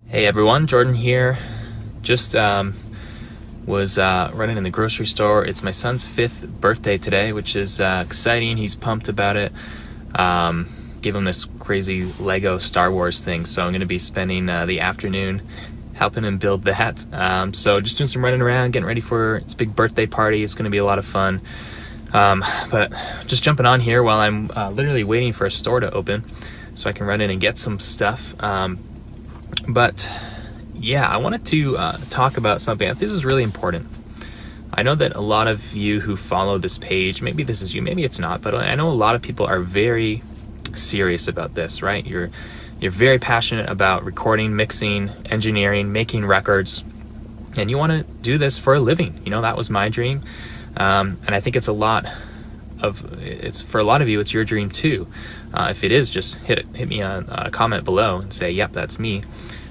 Hey everyone, Jordan here. Just was running in the grocery store. It's my son's 5th birthday today, which is exciting. He's pumped about it. Gave him this crazy Lego Star Wars thing, so I'm going to be spending the afternoon helping him build that. So just doing some running around, getting ready for his big birthday party. It's going to be a lot of fun. But just jumping on here while I'm literally waiting for a store to open so I can run in and get some stuff. But yeah, I wanted to talk about something. This is really important. I know that a lot of you who follow this page, maybe this is you, maybe it's not, but I know a lot of people are very serious about this, right? You're very passionate about recording, mixing, engineering, making records, and you want to do this for a living. You know, that was my dream. And I think it's for a lot of you, it's your dream too. If it is, just hit me on a comment below and say, yep, that's me.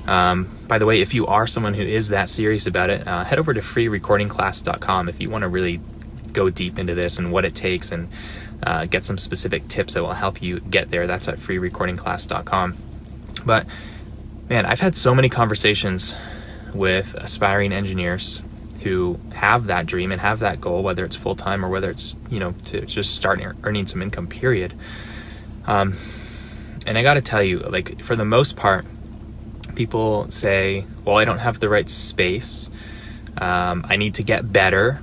By the way, if you are someone who is that serious about it, head over to freerecordingclass.com if you want to really go deep into this and what it takes and get some specific tips that will help you get there. That's at freerecordingclass.com. But man, I've had so many conversations with aspiring engineers who have that dream and have that goal, whether it's full-time or whether it's, to just start earning some income, period. And I got to tell you, like, for the most part, people say, well, I don't have the right space. I need to get better.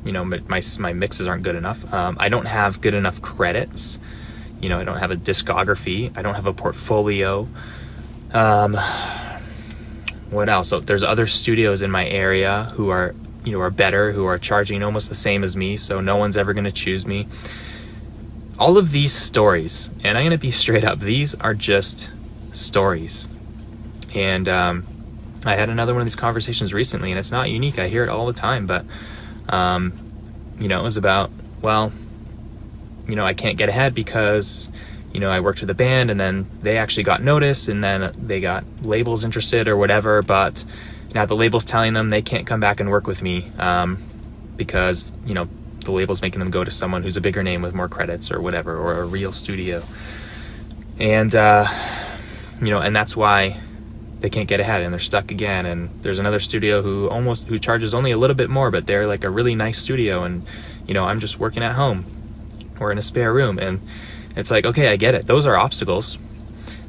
My mixes aren't good enough. I don't have good enough credits. I don't have a discography. I don't have a portfolio. What else? So there's other studios in my area who are better, who are charging almost the same as me, so no one's ever going to choose me. All of these stories, and I'm going to be straight up, these are just stories. And I had another one of these conversations recently, and it's not unique. I hear it all the time, but it was about, well, I can't get ahead because I worked with a band and then they actually got noticed and then they got labels interested or whatever, but now the label's telling them they can't come back and work with me because, the label's making them go to someone who's a bigger name with more credits or whatever, or a real studio. And, and that's why they can't get ahead and they're stuck again. And there's another studio who charges only a little bit more, but they're like a really nice studio. And, I'm just working at home or in a spare room. And it's like, okay, I get it. Those are obstacles.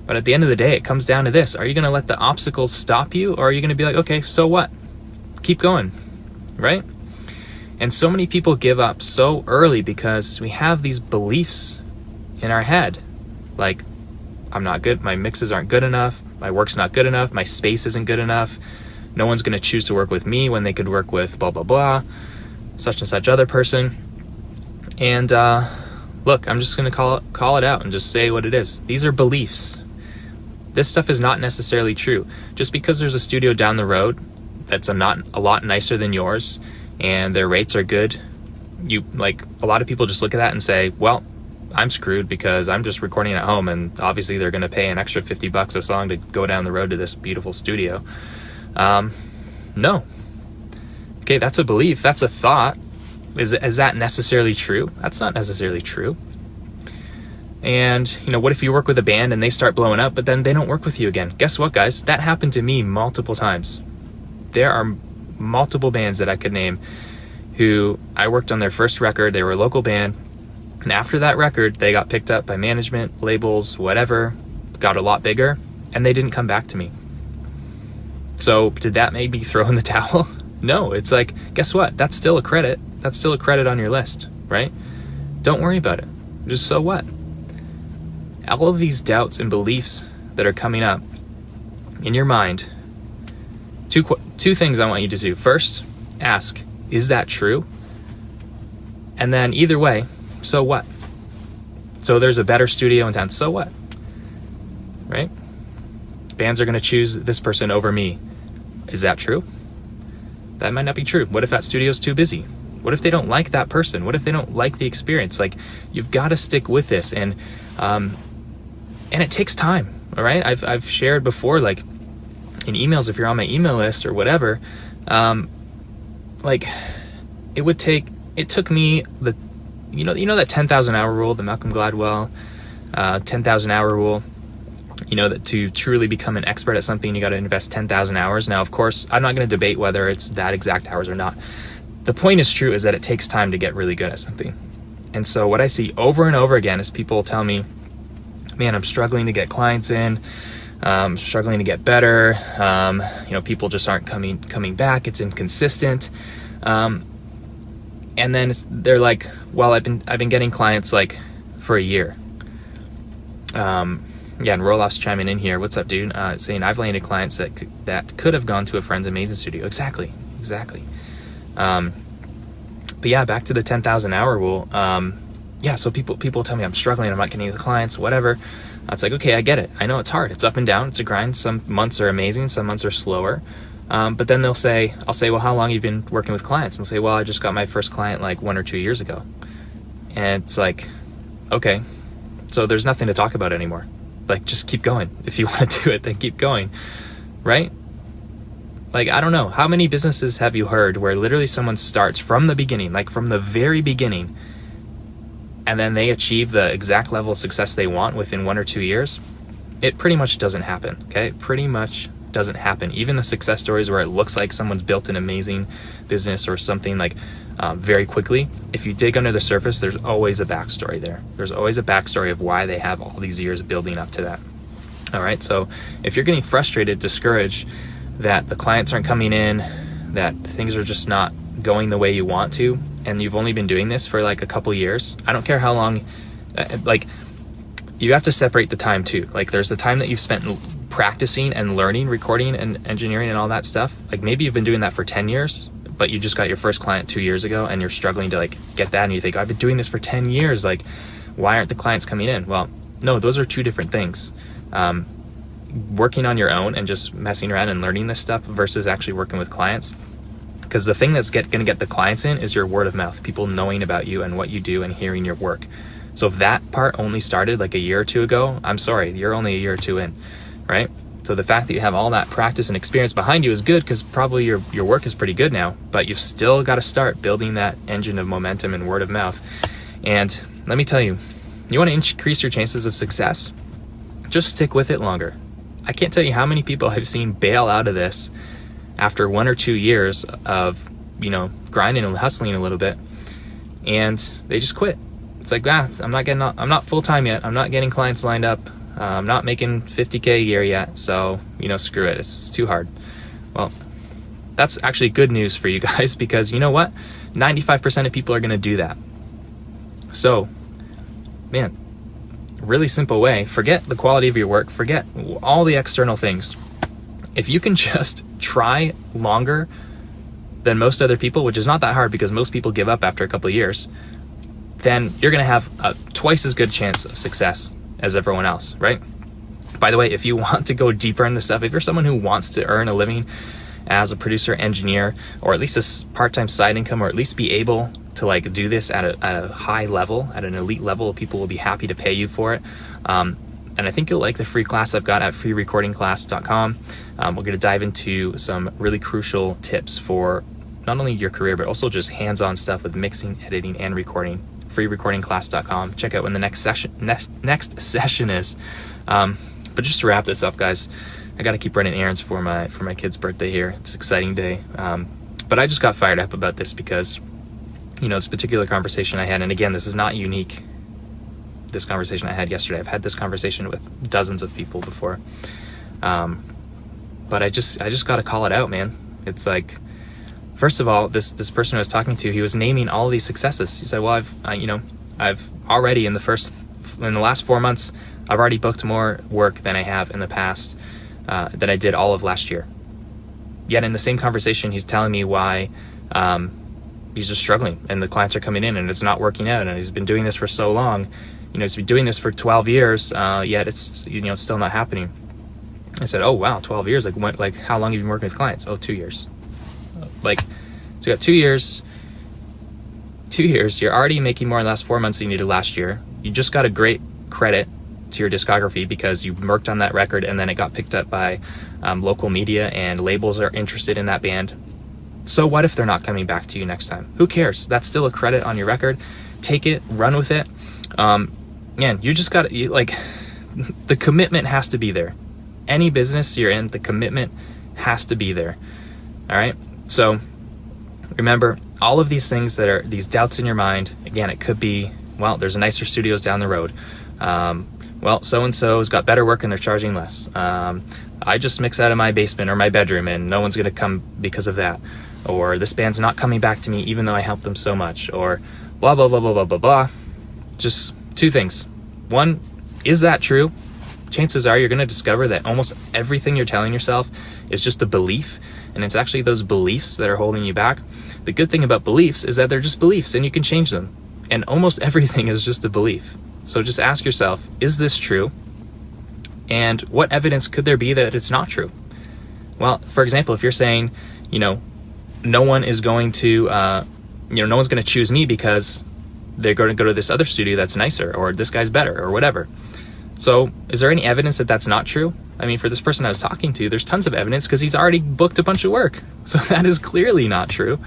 But at the end of the day, it comes down to this. Are you going to let the obstacles stop you? Or are you going to be like, okay, so what? Keep going, right? And so many people give up so early because we have these beliefs in our head. Like, I'm not good. My mixes aren't good enough. My work's not good enough. My space isn't good enough. No one's going to choose to work with me when they could work with blah, blah, blah, such and such other person. And, look, I'm just going to call it out and just say what it is. These are beliefs. This stuff is not necessarily true. Just because there's a studio down the road that's a lot nicer than yours and their rates are good, a lot of people just look at that and say, well, I'm screwed because I'm just recording at home and obviously they're going to pay an extra $50 a song to go down the road to this beautiful studio. No. Okay, that's a belief. That's a thought. Is that necessarily true? That's not necessarily true. And, what if you work with a band and they start blowing up, but then they don't work with you again? Guess what, guys? That happened to me multiple times. There are multiple bands that I could name who I worked on their first record. They were a local band. And after that record, they got picked up by management, labels, whatever, got a lot bigger, and they didn't come back to me. So did that make me throw in the towel? No, it's like, guess what? That's still a credit. That's still a credit on your list, right? Don't worry about it. Just so what? All of these doubts and beliefs that are coming up in your mind, two things I want you to do. First, ask, is that true? And then either way, so what? So there's a better studio in town, so what? Right? Bands are going to choose this person over me. Is that true? That might not be true. What if that studio's too busy? What if they don't like that person? What if they don't like the experience? Like, you've got to stick with this, and it takes time. All right, I've shared before, like in emails, if you're on my email list or whatever, it took me that 10,000 hour rule, the Malcolm Gladwell 10,000 hour rule. that to truly become an expert at something, you got to invest 10,000 hours. Now, of course, I'm not going to debate whether it's that exact hours or not. The point is true, is that it takes time to get really good at something. And so what I see over and over again is people tell me, man, I'm struggling to get clients in, struggling to get better. People just aren't coming back. It's inconsistent. And then they're like, well, I've been getting clients like for a year. And Roloff's chiming in here. What's up, dude? Saying I've landed clients that could have gone to a friend's amazing studio. Exactly. But yeah, back to the 10,000 hour rule. So people tell me I'm struggling, I'm not getting the clients, whatever. It's like, okay, I get it. I know it's hard. It's up and down. It's a grind. Some months are amazing. Some months are slower. But then I'll say, well, how long have you been working with clients? And they'll say, well, I just got my first client like 1 or 2 years ago. And it's like, okay, so there's nothing to talk about anymore. Like, just keep going. If you want to do it, then keep going, right? Like, I don't know. How many businesses have you heard where literally someone starts from the beginning, like from the very beginning, and then they achieve the exact level of success they want within 1 or 2 years? It pretty much doesn't happen, okay? Pretty much doesn't happen. Even the success stories where it looks like someone's built an amazing business or something like very quickly, if you dig under the surface, there's always a backstory there. There's always a backstory of why they have all these years building up to that. All right, so if you're getting frustrated, discouraged, that the clients aren't coming in, that things are just not going the way you want to, and you've only been doing this for like a couple years, I don't care how long, you have to separate the time too. Like, there's the time that you've spent practicing and learning, recording and engineering and all that stuff. Like, maybe you've been doing that for 10 years, but you just got your first client 2 years ago and you're struggling to like get that, and you think, I've been doing this for 10 years. Like, why aren't the clients coming in? Well, no, those are two different things. Working on your own and just messing around and learning this stuff versus actually working with clients. Because the thing that's going to get the clients in is your word of mouth, people knowing about you and what you do and hearing your work. So if that part only started like a year or two ago, I'm sorry, you're only a year or two in, right? So the fact that you have all that practice and experience behind you is good, because probably your work is pretty good now, but you've still got to start building that engine of momentum and word of mouth. And let me tell you, you want to increase your chances of success? Just stick with it longer. I can't tell you how many people I've seen bail out of this after 1 or 2 years of, grinding and hustling a little bit, and they just quit. It's like, I'm not full-time yet. I'm not getting clients lined up. I'm not making 50K a year yet. So, screw it. It's too hard. Well, that's actually good news for you guys, because you know what? 95% of people are going to do that. So, man, really simple way. Forget the quality of your work. Forget all the external things. If you can just try longer than most other people, which is not that hard because most people give up after a couple of years, then you're going to have a twice as good chance of success as everyone else, right? By the way, if you want to go deeper in this stuff, if you're someone who wants to earn a living as a producer, engineer, or at least a part-time side income, or at least be able to like do this at a high level, at an elite level, people will be happy to pay you for it. And I think you'll like the free class I've got at freerecordingclass.com. We're going to dive into some really crucial tips for not only your career, but also just hands-on stuff with mixing, editing, and recording. freerecordingclass.com. Check out when the next session is. But just to wrap this up, guys, I got to keep running errands for my kid's birthday here. It's an exciting day. But I just got fired up about this because, this particular conversation I had, and again, this is not unique. This conversation I had yesterday, I've had this conversation with dozens of people before. But I just got to call it out, man. It's like, first of all, this person I was talking to, he was naming all these successes. He said, well, I've already in the last 4 months, I've already booked more work than I have in the past, that I did all of last year. Yet in the same conversation, he's telling me why he's just struggling and the clients are coming in and it's not working out, and he's been doing this for so long. He's been doing this for 12 years, yet it's still not happening. I said, oh wow, 12 years. Like how long have you been working with clients? Oh, 2 years. So you got 2 years. 2 years. You're already making more in the last 4 months than you did last year. You just got a great credit to your discography because you worked on that record and then it got picked up by local media and labels are interested in that band. So what if they're not coming back to you next time? Who cares? That's still a credit on your record. Take it, run with it. Man, you just got to, the commitment has to be there. Any business you're in, the commitment has to be there. All right. So remember, all of these things that are these doubts in your mind, again, it could be, well, there's nicer studios down the road. Well, so-and-so's got better work and they're charging less. I just mix out of my basement or my bedroom and no one's going to come because of that. Or this band's not coming back to me even though I helped them so much. Or blah, blah, blah, blah, blah, blah, blah. Just two things. One, is that true? Chances are you're going to discover that almost everything you're telling yourself is just a belief, and it's actually those beliefs that are holding you back. The good thing about beliefs is that they're just beliefs and you can change them, and almost everything is just a belief. So just ask yourself, is this true? And what evidence could there be that it's not true? Well, for example, if you're saying, no one is going to, no one's going to choose me because they're going to go to this other studio that's nicer, or this guy's better, or whatever. So is there any evidence that that's not true? I mean, for this person I was talking to, there's tons of evidence because he's already booked a bunch of work. So that is clearly not true.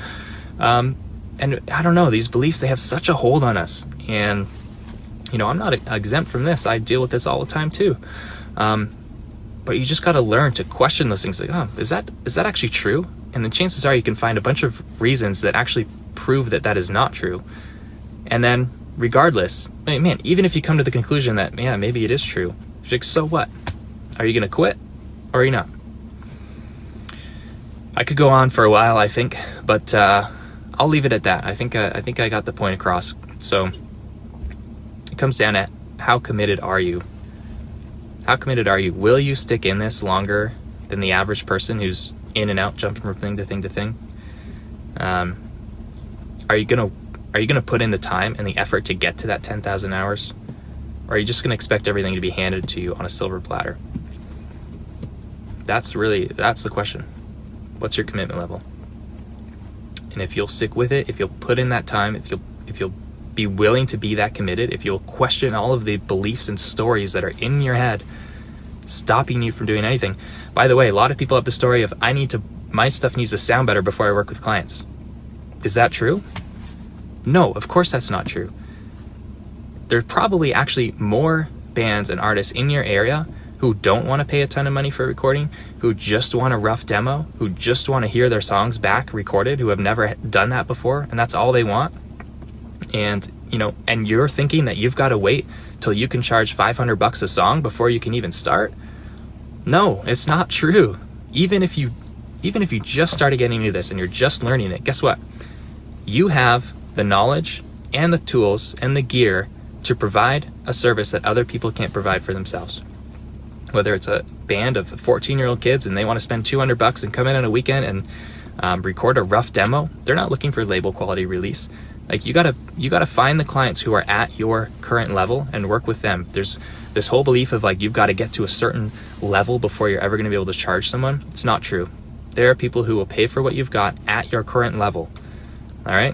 And I don't know, these beliefs, they have such a hold on us. And, I'm not exempt from this. I deal with this all the time too. But you just got to learn to question those things. Like, oh, is that actually true? And then chances are you can find a bunch of reasons that actually prove that that is not true. And then regardless, man, even if you come to the conclusion that, yeah, maybe it is true, you're like, so what? Are you going to quit or are you not? I could go on for a while, I think, but I'll leave it at that. I think I got the point across. So it comes down to how committed are you? How committed are you? Will you stick in this longer than the average person who's in and out, jumping from thing to thing to thing? Are you gonna put in the time and the effort to get to that 10,000 hours? Or are you just gonna expect everything to be handed to you on a silver platter? That's the question. What's your commitment level? And if you'll stick with it, if you'll put in that time, if you'll be willing to be that committed, if you'll question all of the beliefs and stories that are in your head stopping you from doing anything. By the way, a lot of people have the story of, my stuff needs to sound better before I work with clients. Is that true? No, of course that's not true. There's probably actually more bands and artists in your area who don't want to pay a ton of money for recording, who just want a rough demo, who just want to hear their songs back recorded, who have never done that before, and that's all they want. And and you're thinking that you've got to wait till you can charge $500 a song before you can even start? No, it's not true. Even if you just started getting into this and you're just learning it, guess what? You have the knowledge and the tools and the gear to provide a service that other people can't provide for themselves. Whether it's a band of 14-year-old kids and they want to spend $200 and come in on a weekend and record a rough demo, they're not looking for label quality release. Like you gotta find the clients who are at your current level and work with them. There's this whole belief of like you've got to get to a certain level before you're ever going to be able to charge someone. It's not true. There are people who will pay for what you've got at your current level. All right.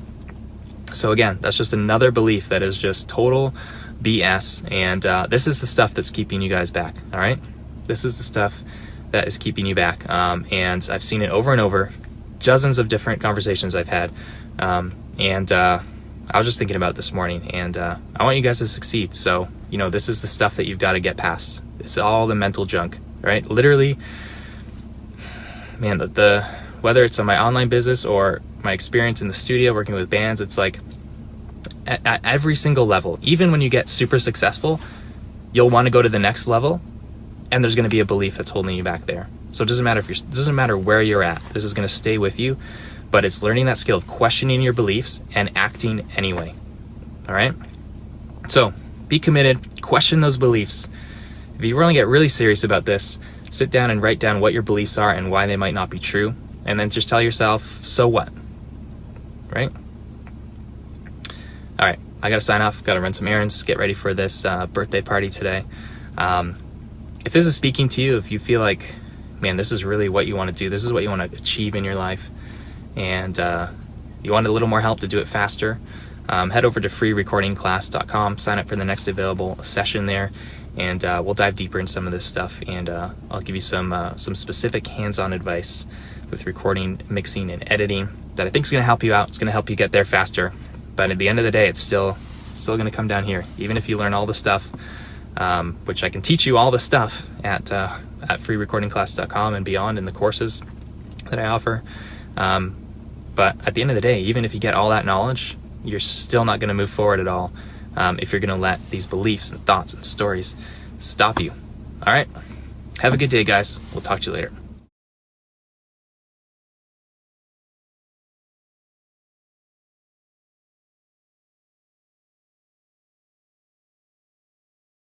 So again, that's just another belief that is just total BS. And this is the stuff that's keeping you guys back. All right. This is the stuff that is keeping you back. And I've seen it over and over, dozens of different conversations I've had. I was just thinking about it this morning, and I want you guys to succeed. So, this is the stuff that you've got to get past. It's all the mental junk, right? Literally, man, whether it's on my online business or my experience in the studio working with bands, it's like at every single level, even when you get super successful, you'll want to go to the next level, and there's going to be a belief that's holding you back there. So it doesn't matter where you're at. This is going to stay with you. But it's learning that skill of questioning your beliefs and acting anyway. All right? So be committed, question those beliefs. If you want to get really serious about this, sit down and write down what your beliefs are and why they might not be true. And then just tell yourself, so what? Right? All right, I got to sign off. Got to run some errands, get ready for this birthday party today. If this is speaking to you, if you feel like, man, this is really what you want to do, this is what you want to achieve in your life, and you want a little more help to do it faster, head over to freerecordingclass.com, sign up for the next available session there, and we'll dive deeper into some of this stuff, and I'll give you some specific hands-on advice with recording, mixing, and editing that I think is going to help you out. It's going to help you get there faster, but at the end of the day, it's still going to come down here. Even if you learn all the stuff, which I can teach you all the stuff at freerecordingclass.com and beyond in the courses that I offer. But at the end of the day, even if you get all that knowledge, you're still not going to move forward at all if you're going to let these beliefs and thoughts and stories stop you. All right? Have a good day, guys. We'll talk to you later.